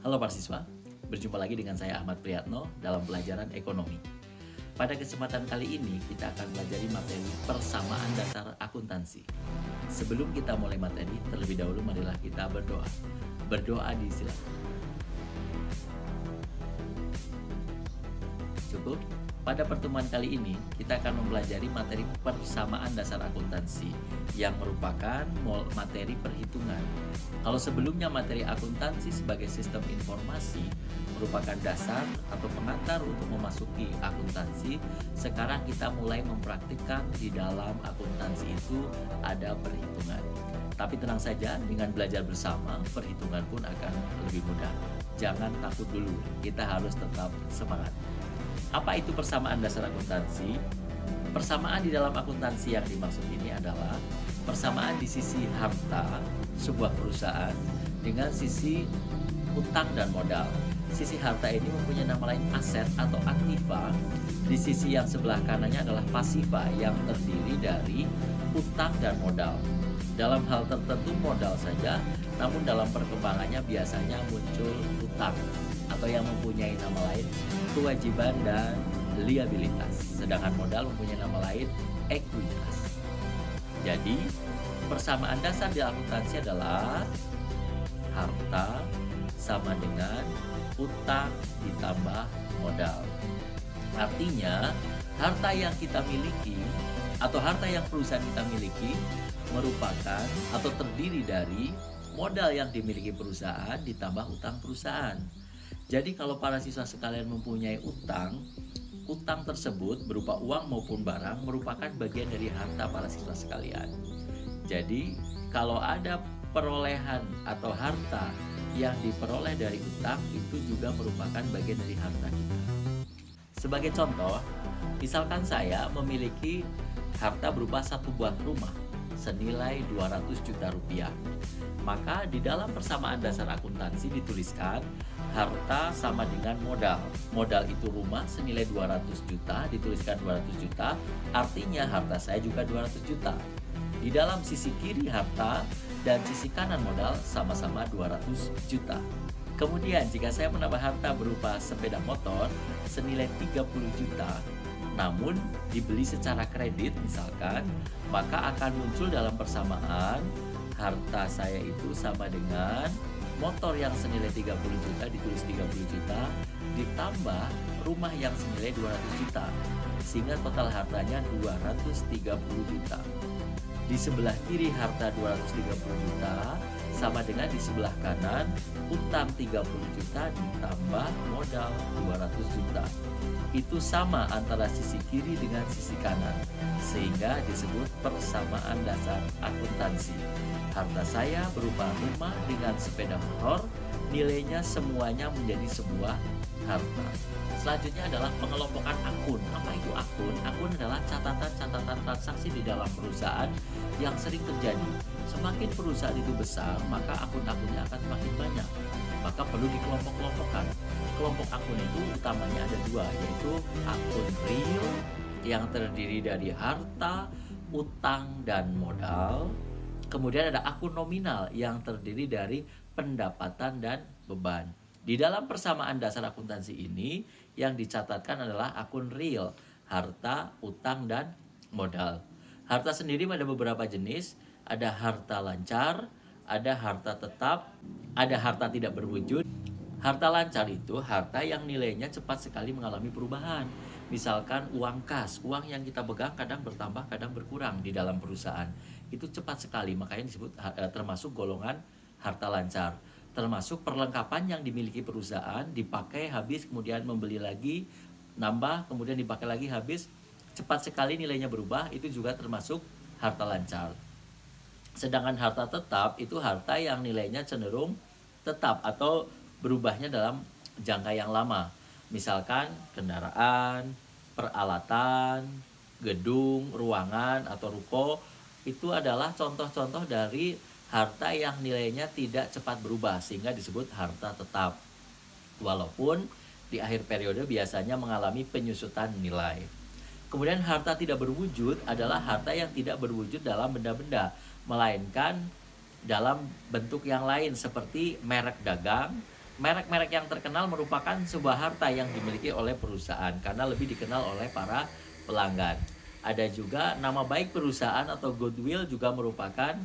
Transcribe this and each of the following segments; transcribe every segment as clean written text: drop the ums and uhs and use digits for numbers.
Halo para siswa, berjumpa lagi dengan saya Ahmad Priyatno dalam pelajaran ekonomi. Pada kesempatan kali ini kita akan pelajari materi persamaan dasar akuntansi. Sebelum kita mulai materi, terlebih dahulu marilah kita berdoa. Berdoa disilakan. Cukup? Pada pertemuan kali ini, kita akan mempelajari materi persamaan dasar akuntansi yang merupakan materi perhitungan. Kalau sebelumnya materi akuntansi sebagai sistem informasi merupakan dasar atau pengantar untuk memasuki akuntansi, sekarang kita mulai mempraktikkan di dalam akuntansi itu ada perhitungan. Tapi tenang saja, dengan belajar bersama, perhitungan pun akan lebih mudah. Jangan takut dulu, kita harus tetap semangat. Apa itu persamaan dasar akuntansi? Persamaan di dalam akuntansi yang dimaksud ini adalah persamaan di sisi harta sebuah perusahaan dengan sisi utang dan modal. Sisi harta ini mempunyai nama lain aset atau aktiva. Di sisi yang sebelah kanannya adalah pasiva yang terdiri dari utang dan modal. Dalam hal tertentu modal saja, namun dalam perkembangannya biasanya muncul utang atau yang mempunyai nama lain kewajiban dan liabilitas. Sedangkan modal mempunyai nama lain ekuitas. Jadi, persamaan dasar di akuntansi adalah harta sama dengan utang ditambah modal. Artinya, harta yang kita miliki atau harta yang perusahaan kita miliki merupakan atau terdiri dari modal yang dimiliki perusahaan ditambah utang perusahaan. Jadi kalau para siswa sekalian mempunyai utang tersebut berupa uang maupun barang merupakan bagian dari harta para siswa sekalian. Jadi kalau ada perolehan atau harta yang diperoleh dari utang itu juga merupakan bagian dari harta kita. Sebagai contoh, misalkan saya memiliki harta berupa satu buah rumah senilai 200 juta rupiah. Maka di dalam persamaan dasar akuntansi dituliskan harta sama dengan modal. Modal itu rumah senilai 200 juta, dituliskan 200 juta, artinya harta saya juga 200 juta. Di dalam sisi kiri harta dan sisi kanan modal sama-sama 200 juta. Kemudian jika saya menambah harta berupa sepeda motor senilai 30 juta, namun dibeli secara kredit misalkan, maka akan muncul dalam persamaan harta saya itu sama dengan motor yang senilai 30 juta ditulis 30 juta ditambah rumah yang senilai 200 juta sehingga total hartanya 230 juta. Di sebelah kiri harta 230 juta sama dengan di sebelah kanan utang 30 juta ditambah modal 200 juta. Itu sama antara sisi kiri dengan sisi kanan sehingga disebut persamaan dasar akuntansi. Harta saya berupa rumah dengan sepeda motor, nilainya semuanya menjadi sebuah harta. Selanjutnya adalah pengelompokan akun. Apa itu akun? Akun adalah catatan-catatan transaksi di dalam perusahaan yang sering terjadi. Semakin perusahaan itu besar, maka akun-akunnya akan semakin banyak. Maka perlu dikelompok-kelompokkan. Kelompok akun itu utamanya ada dua, yaitu akun real yang terdiri dari harta, utang, dan modal. Kemudian ada akun nominal yang terdiri dari pendapatan dan beban. Di dalam persamaan dasar akuntansi ini yang dicatatkan adalah akun real, harta, utang, dan modal. Harta sendiri ada beberapa jenis, ada harta lancar, ada harta tetap, ada harta tidak berwujud. Harta lancar itu harta yang nilainya cepat sekali mengalami perubahan. Misalkan uang kas, uang yang kita pegang kadang bertambah, kadang berkurang di dalam perusahaan. Itu cepat sekali, makanya disebut termasuk golongan harta lancar. Termasuk perlengkapan yang dimiliki perusahaan, dipakai habis, kemudian membeli lagi, nambah, kemudian dipakai lagi habis, cepat sekali nilainya berubah, itu juga termasuk harta lancar. Sedangkan harta tetap itu harta yang nilainya cenderung tetap atau berubahnya dalam jangka yang lama. Misalkan kendaraan, peralatan, gedung, ruangan, atau ruko, itu adalah contoh-contoh dari harta yang nilainya tidak cepat berubah sehingga disebut harta tetap. Walaupun di akhir periode biasanya mengalami penyusutan nilai. Kemudian harta tidak berwujud adalah harta yang tidak berwujud dalam benda-benda, melainkan dalam bentuk yang lain seperti merek dagang, Merek-merek yang terkenal merupakan sebuah harta yang dimiliki oleh perusahaan karena lebih dikenal oleh para pelanggan. Ada juga nama baik perusahaan atau goodwill juga merupakan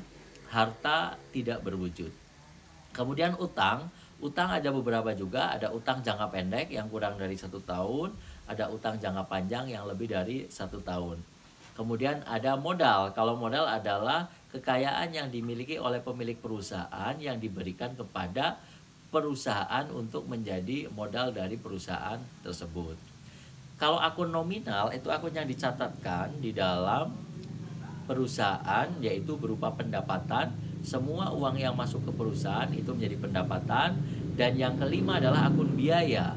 harta tidak berwujud. Kemudian utang, utang ada beberapa juga, ada utang jangka pendek yang kurang dari 1 tahun, ada utang jangka panjang yang lebih dari 1 tahun. Kemudian ada modal, kalau modal adalah kekayaan yang dimiliki oleh pemilik perusahaan yang diberikan kepada perusahaan untuk menjadi modal dari perusahaan tersebut. Kalau akun nominal itu akun yang dicatatkan di dalam perusahaan, yaitu berupa pendapatan. Semua uang yang masuk ke perusahaan itu menjadi pendapatan. Dan yang kelima adalah akun biaya,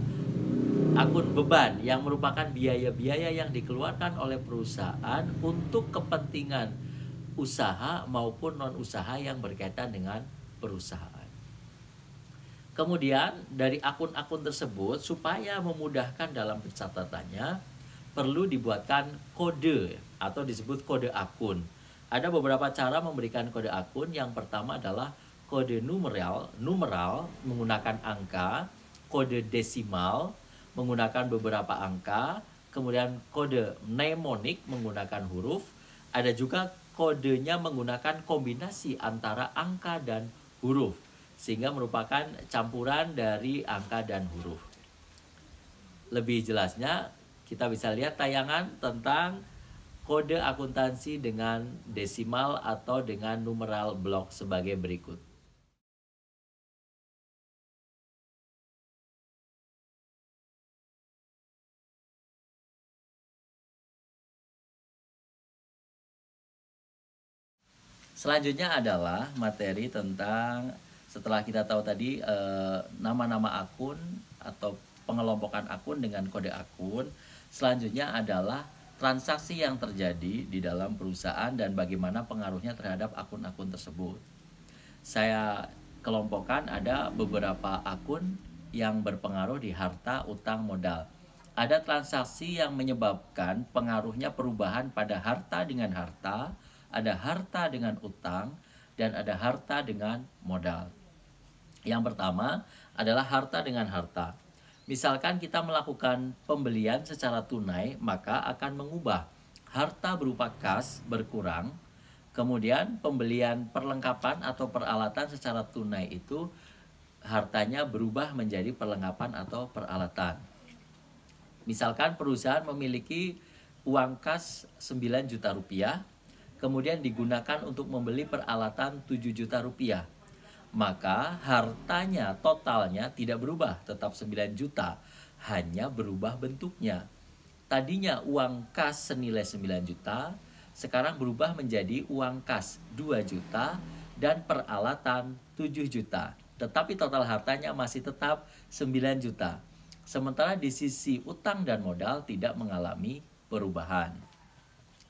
akun beban, yang merupakan biaya-biaya yang dikeluarkan oleh perusahaan untuk kepentingan usaha maupun non-usaha yang berkaitan dengan perusahaan. Kemudian dari akun-akun tersebut, supaya memudahkan dalam pencatatannya, perlu dibuatkan kode atau disebut kode akun. Ada beberapa cara memberikan kode akun. Yang pertama adalah kode numeral menggunakan angka, kode desimal menggunakan beberapa angka, kemudian kode mnemonik menggunakan huruf. Ada juga kodenya menggunakan kombinasi antara angka dan huruf, sehingga merupakan campuran dari angka dan huruf. Lebih jelasnya kita bisa lihat tayangan tentang kode akuntansi dengan desimal atau dengan numeral blok sebagai berikut. Selanjutnya adalah materi tentang, setelah kita tahu tadi nama-nama akun atau pengelompokan akun dengan kode akun, selanjutnya adalah transaksi yang terjadi di dalam perusahaan dan bagaimana pengaruhnya terhadap akun-akun tersebut. Saya kelompokkan ada beberapa akun yang berpengaruh di harta, utang, modal. Ada transaksi yang menyebabkan pengaruhnya perubahan pada harta dengan harta, ada harta dengan utang, dan ada harta dengan modal. Yang pertama adalah harta dengan harta. Misalkan kita melakukan pembelian secara tunai, maka akan mengubah harta berupa kas berkurang. Kemudian pembelian perlengkapan atau peralatan secara tunai itu hartanya berubah menjadi perlengkapan atau peralatan. Misalkan perusahaan memiliki uang kas 9 juta rupiah, kemudian digunakan untuk membeli peralatan 7 juta rupiah. Maka hartanya totalnya tidak berubah, tetap 9 juta, hanya berubah bentuknya. Tadinya uang kas senilai 9 juta, sekarang berubah menjadi uang kas 2 juta dan peralatan 7 juta. Tetapi total hartanya masih tetap 9 juta. Sementara di sisi utang dan modal tidak mengalami perubahan.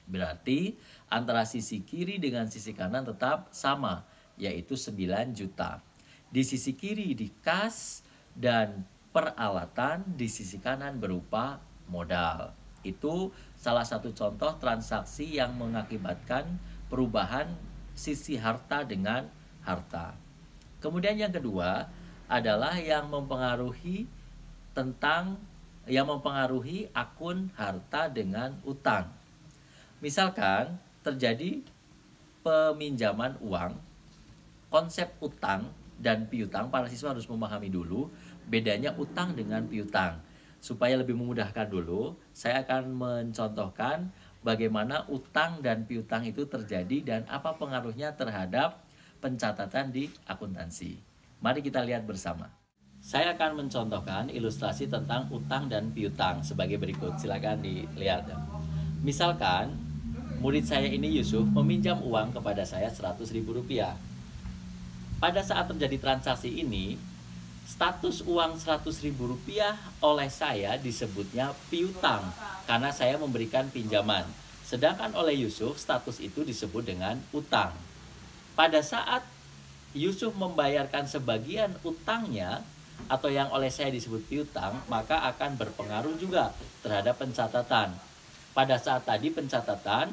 Berarti antara sisi kiri dengan sisi kanan tetap sama, yaitu 9 juta. Di sisi kiri di kas dan peralatan, di sisi kanan berupa modal. Itu salah satu contoh transaksi yang mengakibatkan perubahan sisi harta dengan harta. Kemudian yang kedua adalah yang mempengaruhi akun harta dengan utang. Misalkan terjadi peminjaman uang, konsep utang dan piutang, para siswa harus memahami dulu bedanya utang dengan piutang. Supaya lebih memudahkan dulu, saya akan mencontohkan bagaimana utang dan piutang itu terjadi dan apa pengaruhnya terhadap pencatatan di akuntansi. Mari kita lihat bersama. Saya akan mencontohkan ilustrasi tentang utang dan piutang sebagai berikut. Silakan dilihat. Misalkan murid saya ini Yusuf meminjam uang kepada saya 100.000 rupiah. Pada saat terjadi transaksi ini, status uang 100.000 rupiah oleh saya disebutnya piutang karena saya memberikan pinjaman. Sedangkan oleh Yusuf status itu disebut dengan utang. Pada saat Yusuf membayarkan sebagian utangnya atau yang oleh saya disebut piutang, maka akan berpengaruh juga terhadap pencatatan. Pada saat tadi pencatatan,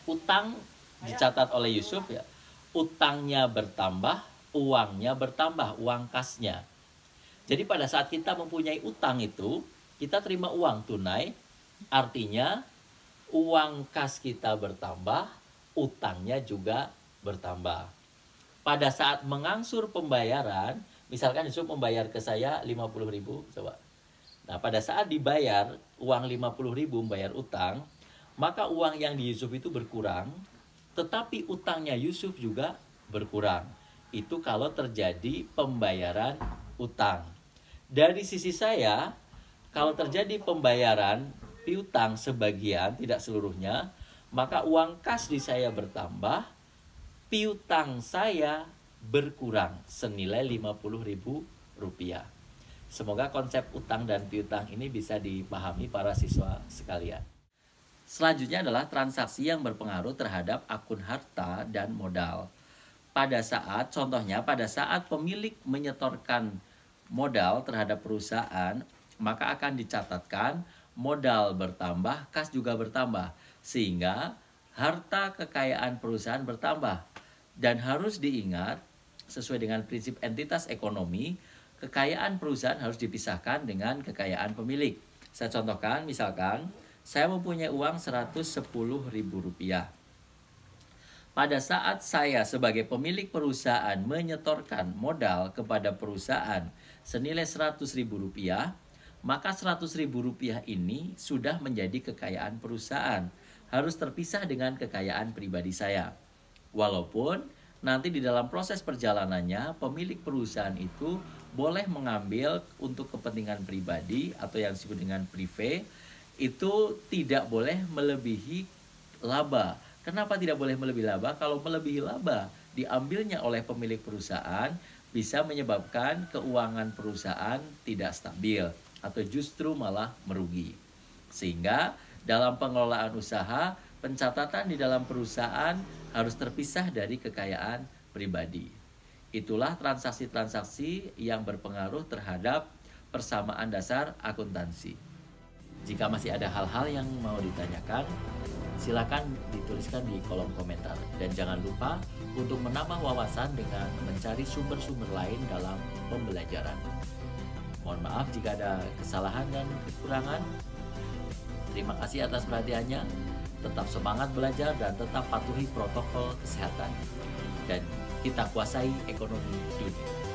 utang dicatat oleh Yusuf, ya, utangnya bertambah, uangnya bertambah, uang kasnya. Jadi pada saat kita mempunyai utang itu, kita terima uang tunai, artinya uang kas kita bertambah, utangnya juga bertambah. Pada saat mengangsur pembayaran, misalkan Yusuf membayar ke saya 50.000, coba. Nah, pada saat dibayar uang 50.000 membayar utang, maka uang yang di Yusuf itu berkurang, tetapi utangnya Yusuf juga berkurang. Itu kalau terjadi pembayaran utang. Dari sisi saya, kalau terjadi pembayaran piutang sebagian, tidak seluruhnya, maka uang kas di saya bertambah, piutang saya berkurang senilai Rp50.000. Semoga konsep utang dan piutang ini bisa dipahami para siswa sekalian. Selanjutnya adalah transaksi yang berpengaruh terhadap akun harta dan modal. Contohnya pada saat pemilik menyetorkan modal terhadap perusahaan, maka akan dicatatkan modal bertambah, kas juga bertambah, sehingga harta kekayaan perusahaan bertambah. Dan harus diingat, sesuai dengan prinsip entitas ekonomi, kekayaan perusahaan harus dipisahkan dengan kekayaan pemilik. Saya contohkan, misalkan saya mempunyai uang Rp110.000. Pada saat saya sebagai pemilik perusahaan menyetorkan modal kepada perusahaan senilai Rp100.000, maka Rp100.000 ini sudah menjadi kekayaan perusahaan, harus terpisah dengan kekayaan pribadi saya. Walaupun nanti di dalam proses perjalanannya pemilik perusahaan itu boleh mengambil untuk kepentingan pribadi atau yang disebut dengan privé, itu tidak boleh melebihi laba. Kenapa tidak boleh melebihi laba? Kalau melebihi laba diambilnya oleh pemilik perusahaan, bisa menyebabkan keuangan perusahaan tidak stabil atau justru malah merugi. Sehingga dalam pengelolaan usaha, pencatatan di dalam perusahaan harus terpisah dari kekayaan pribadi. Itulah transaksi-transaksi yang berpengaruh terhadap persamaan dasar akuntansi. Jika masih ada hal-hal yang mau ditanyakan, silakan dituliskan di kolom komentar. Dan jangan lupa untuk menambah wawasan dengan mencari sumber-sumber lain dalam pembelajaran. Mohon maaf jika ada kesalahan dan kekurangan. Terima kasih atas perhatiannya. Tetap semangat belajar dan tetap patuhi protokol kesehatan. Dan kita kuasai ekonomi dunia.